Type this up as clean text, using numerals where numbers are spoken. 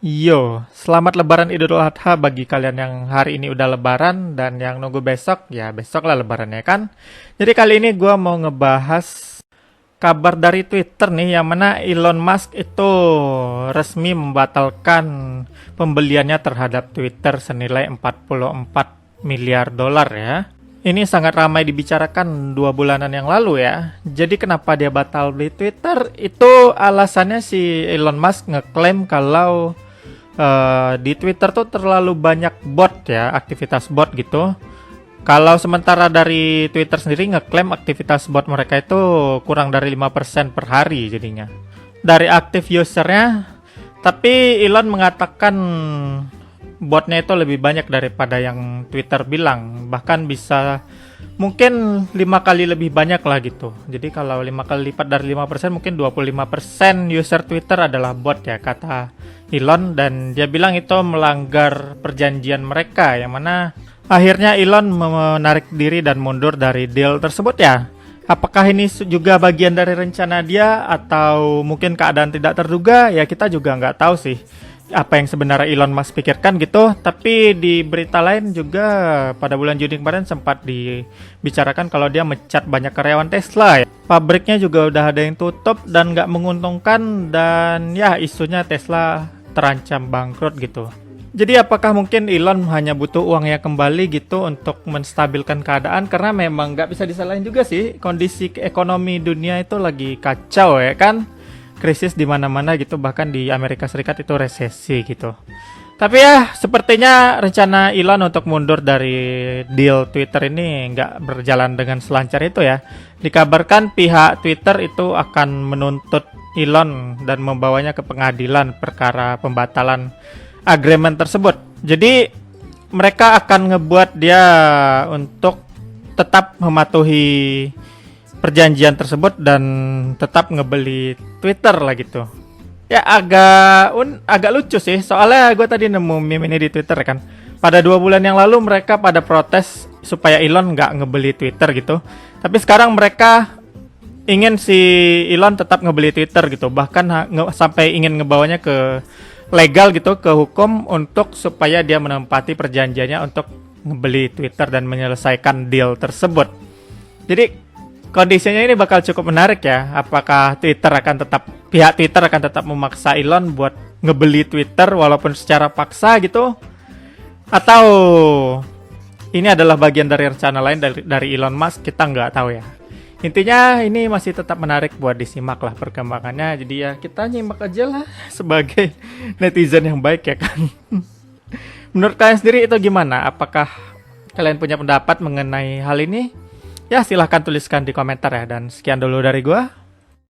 Yo, selamat Lebaran Idul Adha bagi kalian yang hari ini udah Lebaran dan yang nunggu besok, ya besok lah Lebarannya kan. Jadi kali ini gua mau ngebahas kabar dari Twitter nih, yang mana Elon Musk itu resmi membatalkan pembeliannya terhadap Twitter senilai 44 miliar dolar ya. Ini sangat ramai dibicarakan 2 bulanan yang lalu ya. Jadi kenapa dia batal beli Twitter? Itu alasannya si Elon Musk ngeklaim kalau di Twitter tuh terlalu banyak bot ya, aktivitas bot gitu. Kalau sementara dari Twitter sendiri ngeklaim aktivitas bot mereka itu kurang dari 5% per hari jadinya dari aktif usernya. Tapi Elon mengatakan botnya itu lebih banyak daripada yang Twitter bilang, bahkan bisa mungkin 5 kali lebih banyak lah gitu. Jadi kalau 5 kali lipat dari 5%, mungkin 25% user Twitter adalah bot ya, kata Elon. Dan dia bilang itu melanggar perjanjian mereka, yang mana akhirnya Elon menarik diri dan mundur dari deal tersebut ya. Apakah ini juga bagian dari rencana dia atau mungkin keadaan tidak terduga? Ya kita juga nggak tahu sih apa yang sebenarnya Elon Musk pikirkan gitu. Tapi di berita lain juga pada bulan Juni kemarin sempat dibicarakan kalau dia mecat banyak karyawan Tesla ya. Pabriknya juga udah ada yang tutup dan nggak menguntungkan, dan ya isunya Tesla terancam bangkrut gitu. Jadi apakah mungkin Elon hanya butuh uangnya kembali gitu untuk menstabilkan keadaan? Karena memang nggak bisa disalahin juga sih, kondisi ekonomi dunia itu lagi kacau ya kan. Krisis di mana-mana gitu, bahkan di Amerika Serikat itu resesi gitu. Tapi ya sepertinya rencana Elon untuk mundur dari deal Twitter ini nggak berjalan dengan selancar itu ya. Dikabarkan pihak Twitter itu akan menuntut Elon dan membawanya ke pengadilan perkara pembatalan agreement tersebut. Jadi mereka akan ngebuat dia untuk tetap mematuhi perjanjian tersebut dan tetap ngebeli Twitter lah gitu. Ya agak lucu sih, soalnya gue tadi nemu meme ini di Twitter kan. Pada 2 bulan yang lalu mereka pada protes supaya Elon nggak ngebeli Twitter gitu. Tapi sekarang mereka ingin si Elon tetap ngebeli Twitter gitu. Bahkan sampai ingin ngebawanya ke legal gitu, ke hukum, untuk supaya dia menempati perjanjiannya untuk ngebeli Twitter dan menyelesaikan deal tersebut. Jadi kondisinya ini bakal cukup menarik ya. Apakah pihak Twitter akan tetap memaksa Elon buat ngebeli Twitter walaupun secara paksa gitu, atau ini adalah bagian dari rencana lain dari Elon Musk? Kita nggak tahu ya. Intinya ini masih tetap menarik buat disimak lah perkembangannya. Jadi ya kita nyimak aja lah sebagai netizen yang baik ya kan. Menurut kalian sendiri itu gimana? Apakah kalian punya pendapat mengenai hal ini? Ya silahkan tuliskan di komentar ya. Dan sekian dulu dari gua.